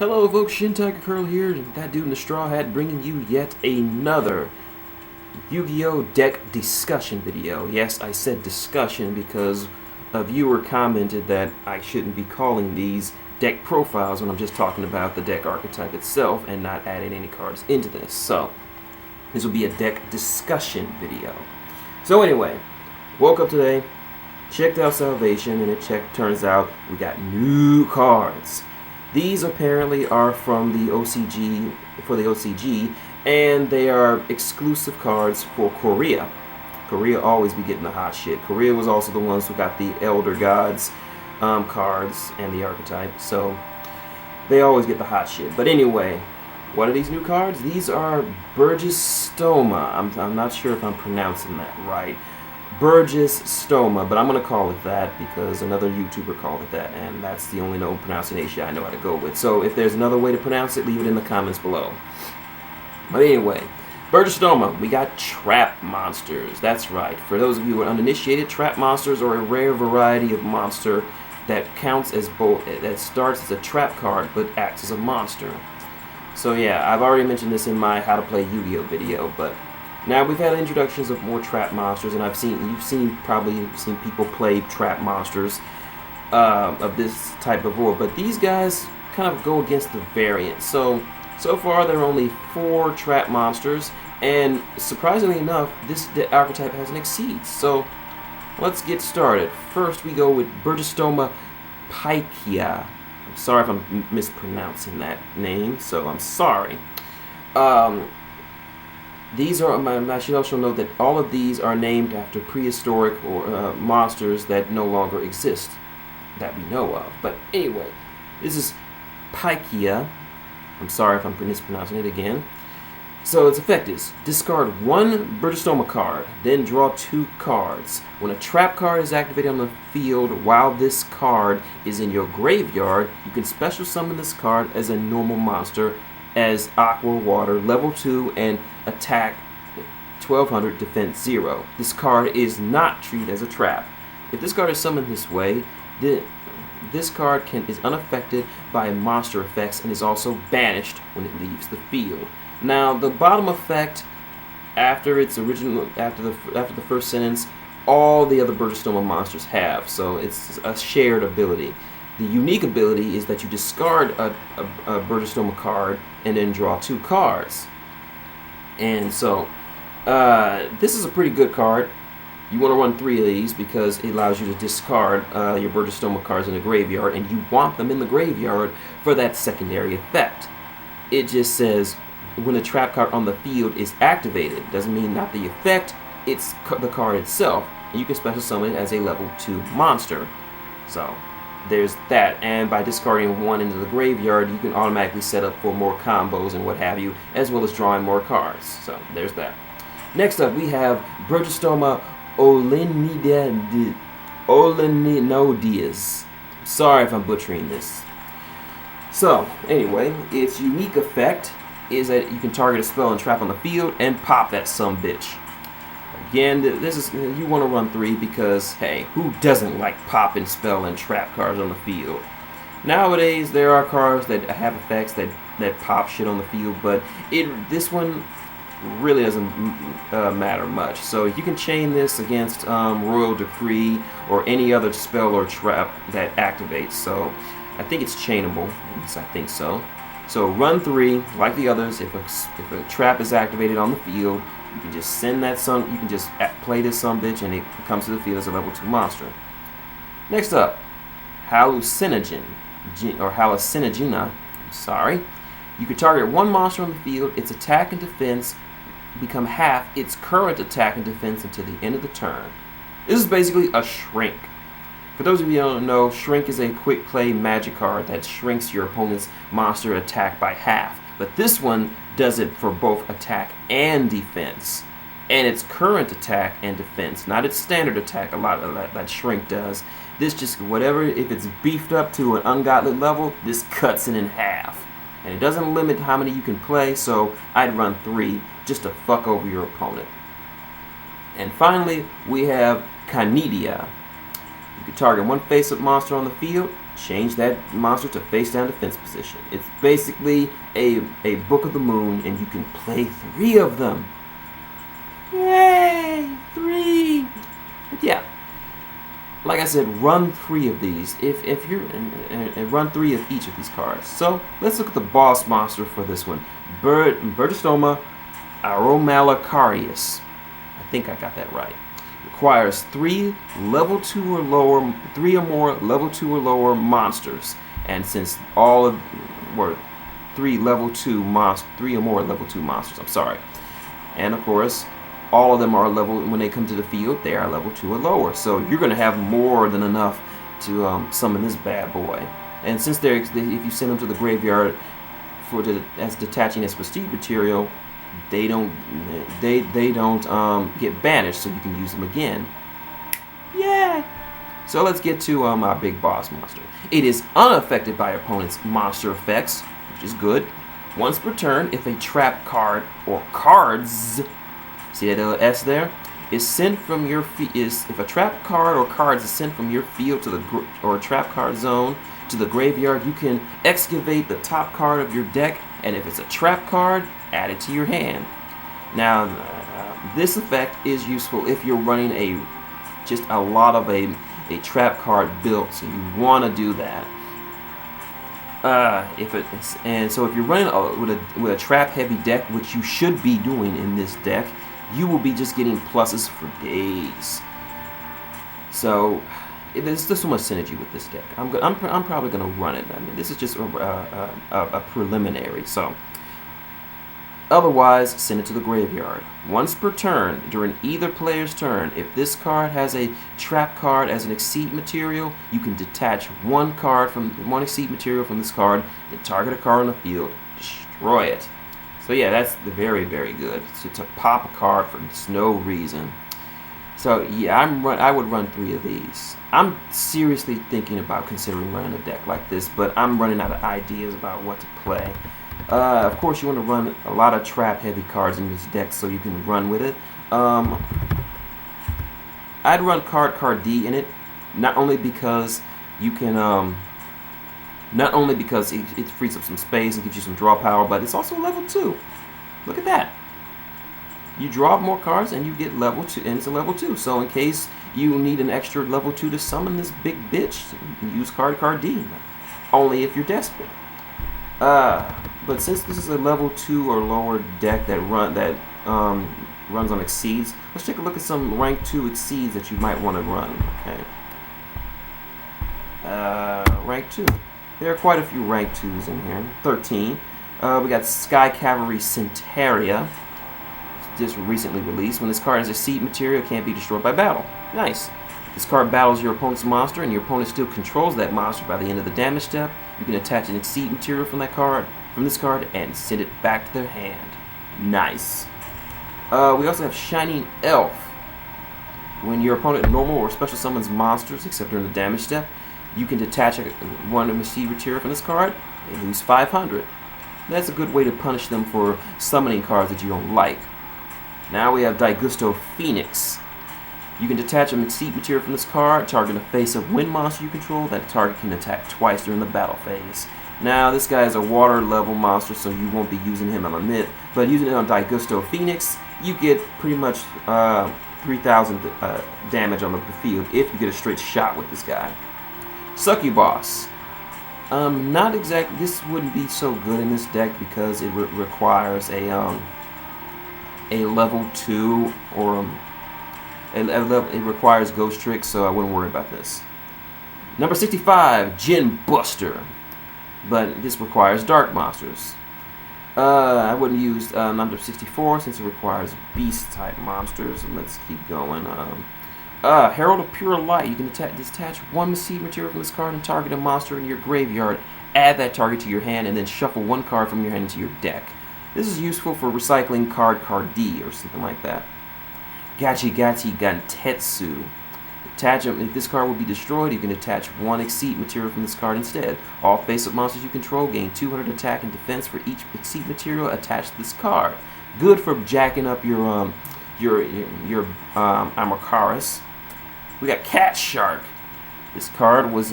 Hello folks, Shin Tiger Curl here, that dude in the straw hat, bringing you yet another Yu-Gi-Oh! Deck discussion video. Yes, I said discussion because a viewer commented that I shouldn't be calling these deck profiles when I'm just talking about the deck archetype itself and not adding any cards into this. So, this will be a deck discussion video. So anyway, woke up today, checked out Salvation, and it turns out we got new cards. These apparently are from the OCG, and they are exclusive cards for Korea. Korea always be getting the hot shit. Korea was also the ones who got the Elder Gods cards and the archetype, so they always get the hot shit. But anyway, what are these new cards? These are Burgesstoma. I'm not sure if I'm pronouncing that right. Burgesstoma, but I'm going to call it that because another YouTuber called it that, and that's the only known pronunciation I know how to go with. So if there's another way to pronounce it, leave it in the comments below. But anyway, Burgesstoma, we got trap monsters. That's right. For those of you who are uninitiated, trap monsters are a rare variety of monster that counts as both, that starts as a trap card but acts as a monster. So yeah, I've already mentioned this in my How to Play Yu-Gi-Oh! Video, but now we've had introductions of more trap monsters, and you've probably seen people play trap monsters of this type before, but these guys kind of go against the variant. So far there are only 4 trap monsters, and surprisingly enough, this archetype has an exceed. So let's get started. First we go with Burgesstoma Paikia. I'm sorry if I'm mispronouncing that name, so I'm sorry. These are, I should also note that all of these are named after prehistoric or monsters that no longer exist, that we know of. But anyway, this is Paikia. I'm sorry if I'm mispronouncing it again. So its effect is, discard 1 Burgesstoma card, then draw 2 cards. When a trap card is activated on the field while this card is in your graveyard, you can special summon this card as a normal monster as Aqua Water, level 2, and attack 1200, defense 0. This card is not treated as a trap. If this card is summoned this way, this card is unaffected by monster effects and is also banished when it leaves the field. Now, the bottom effect, after the first sentence, all the other Burgesstoma monsters have, so it's a shared ability. The unique ability is that you discard a Burgesstoma card and then draw 2 cards. And so, this is a pretty good card. You want to run 3 of these because it allows you to discard your Burgesstoma cards in the graveyard, and you want them in the graveyard for that secondary effect. It just says when a trap card on the field is activated. Doesn't mean not the effect, it's the card itself. And you can special summon it as a level 2 monster. So there's that, and by discarding 1 into the graveyard, you can automatically set up for more combos and what have you, as well as drawing more cards. So there's that. Next up, we have Burgesstoma Oleninoides. Sorry if I'm butchering this. So anyway, its unique effect is that you can target a spell and trap on the field and pop that sumbitch. Again, this is, you want to run 3 because, hey, who doesn't like popping spell and trap cards on the field? Nowadays, there are cards that have effects that pop shit on the field, but this one really doesn't matter much. So you can chain this against Royal Decree or any other spell or trap that activates. So I think it's chainable. Yes, I think so. So run 3, like the others. If a trap is activated on the field, you can just send that you can just play this sumbitch and it comes to the field as a level 2 monster. Next up, Hallucinogen, or Hallucinogena. Sorry. You can target 1 monster on the field. Its attack and defense become half its current attack and defense until the end of the turn. This is basically a shrink. For those of you who don't know, Shrink is a quick play magic card that shrinks your opponent's monster attack by half. But this one does it for both attack and defense. And its current attack and defense, not its standard attack, a lot of that Shrink does. This just, whatever, if it's beefed up to an ungodly level, this cuts it in half. And it doesn't limit how many you can play, so I'd run 3 just to fuck over your opponent. And finally, we have Canidia. You can target 1 face-up monster on the field, change that monster to face down defense position. It's basically a Book of the Moon, and you can play 3 of them. Yay! 3! But yeah, like I said, run 3 of these. If you're and run 3 of each of these cards. So let's look at the boss monster for this one. Burgesstoma Aromalicarius. I think I got that right. Requires 3 level 2 or lower, 3 or more level 2 or lower monsters. And since all of were 3 level 2 monsters, 3 or more level 2 monsters. I'm sorry. And of course, all of them are level, when they come to the field, they are level 2 or lower. So you're going to have more than enough to summon this bad boy. And since if you send them to the graveyard as detaching as prestige material, they don't get banished, so you can use them again. Yeah. So let's get to our big boss monster. It is unaffected by opponent's monster effects, which is good. Once per turn, if a trap card or cards, see that little S there, is sent from your if a trap card or cards is sent from your field to the or a trap card zone to the graveyard, you can excavate the top card of your deck, and if it's a trap card, add it to your hand. Now, this effect is useful if you're running just a lot of a trap card build, so you want to do that. So if you're running with a trap heavy deck, which you should be doing in this deck, you will be just getting pluses for days. So there's so much synergy with this deck. I'm probably gonna run it. I mean, this is just a preliminary. So otherwise, send it to the graveyard. Once per turn, during either player's turn, if this card has a trap card as an exceed material, you can detach one exceed material from this card, then target a card on the field, destroy it. So yeah, that's very, very good. To pop a card for no reason. So yeah, I would run 3 of these. I'm seriously thinking about considering running a deck like this, but I'm running out of ideas about what to play. Of course, you want to run a lot of trap-heavy cards in this deck so you can run with it. I'd run Card D in it, not only because you can, not only because it frees up some space and gives you some draw power, but it's also level 2. Look at that. You draw more cards and you get level 2, and it's a level 2. So in case you need an extra level 2 to summon this big bitch, you can use Card D. Only if you're desperate. But since this is a level 2 or lower deck that runs on exceeds, let's take a look at some rank 2 exceeds that you might want to run. Okay. Rank 2. There are quite a few rank 2s in here. 13. We got Sky Cavalry Centaria. Just recently released. When this card has a seed material, it can't be destroyed by battle. Nice. This card battles your opponent's monster, and your opponent still controls that monster by the end of the damage step. You can attach an exceed material from this card, and send it back to their hand. Nice. We also have Shining Elf. When your opponent normal or special summons monsters, except during the damage step, you can detach one exceed material from this card and lose 500. That's a good way to punish them for summoning cards that you don't like. Now we have Daigusto Phoenix. You can detach an exceed material from this card, target a face-up wind monster you control. That target can attack twice during the battle phase. Now this guy is a water level monster, so you won't be using him on a myth, but using it on Daigusto Phoenix, you get pretty much 3,000 damage on the field if you get a straight shot with this guy. Succubus. Not exactly. This wouldn't be so good in this deck because it requires a level 2 or it requires Ghost Trick, so I wouldn't worry about this. Number 65, Gin Buster, but this requires Dark Monsters. I wouldn't use number 64 since it requires Beast type monsters. Let's keep going. Herald of Pure Light. You can detach one seed material from this card and target a monster in your graveyard. Add that target to your hand and then shuffle one card from your hand into your deck. This is useful for recycling Card D or something like that. Gachi Gantetsu. If this card will be destroyed, you can attach one exceed material from this card instead. All face-up monsters you control gain 200 attack and defense for each exceed material attached to this card. Good for jacking up your Amokaris. We got Cat Shark. This card was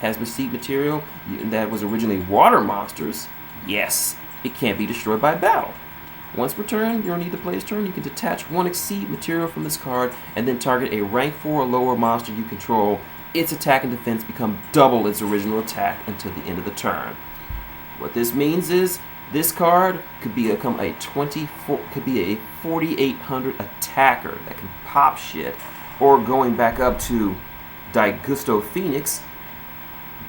has seed material that was originally water monsters, yes, it can't be destroyed by battle. Once per turn, during either player's turn, you can detach 1 exceed material from this card and then target a rank 4 or lower monster you control. Its attack and defense become double its original attack until the end of the turn. What this means is this card could become a 4800 attacker that can pop shit, or going back up to Daigusto Phoenix,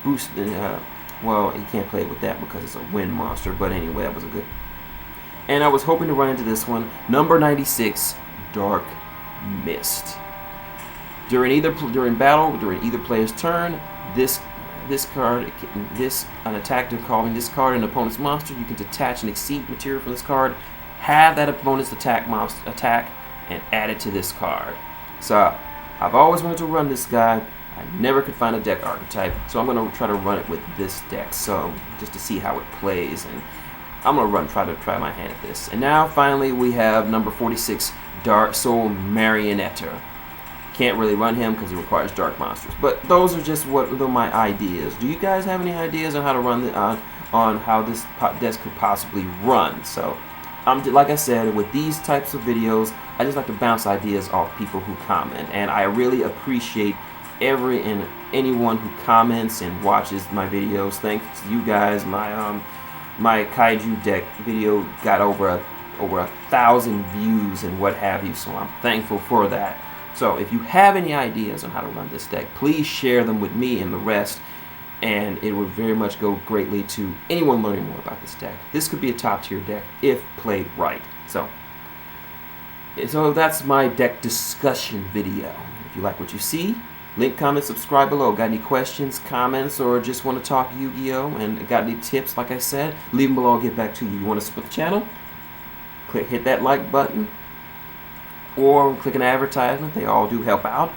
boost. Well, you can't play with that because it's a wind monster. But anyway, that was a good. And I was hoping to run into this one, number 96, Dark Mist. During either player's turn, an attack calling this card an opponent's monster, you can detach and exceed material from this card, have that opponent's attack and add it to this card. So I've always wanted to run this guy. I never could find a deck archetype, so I'm going to try to run it with this deck, so just to see how it plays, and I'm going to try my hand at this. And now finally we have number 46, Dark Soul Marionetta. Can't really run him because he requires dark monsters. But those are just my ideas. Do you guys have any ideas on how to run on how this deck could possibly run? So, like I said, with these types of videos, I just like to bounce ideas off people who comment, and I really appreciate anyone who comments and watches my videos. Thanks to you guys. My kaiju deck video got over 1,000 views and what have you. So I'm thankful for that. So if you have any ideas on how to run this deck, please share them with me and the rest, and it would very much go greatly to anyone learning more about this deck. This could be a top tier deck if played right. So that's my deck discussion video. If you like what you see, link, comment, subscribe below. Got any questions, comments, or just want to talk Yu-Gi-Oh! And got any tips, like I said, leave them below, I'll get back to you. You want to support the channel? Hit that like button, or click an advertisement. They all do help out.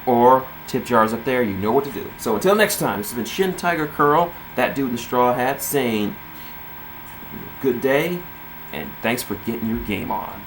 Or tip jars up there. You know what to do. So until next time, this has been Shin Tiger Curl, that dude in the straw hat, saying good day and thanks for getting your game on.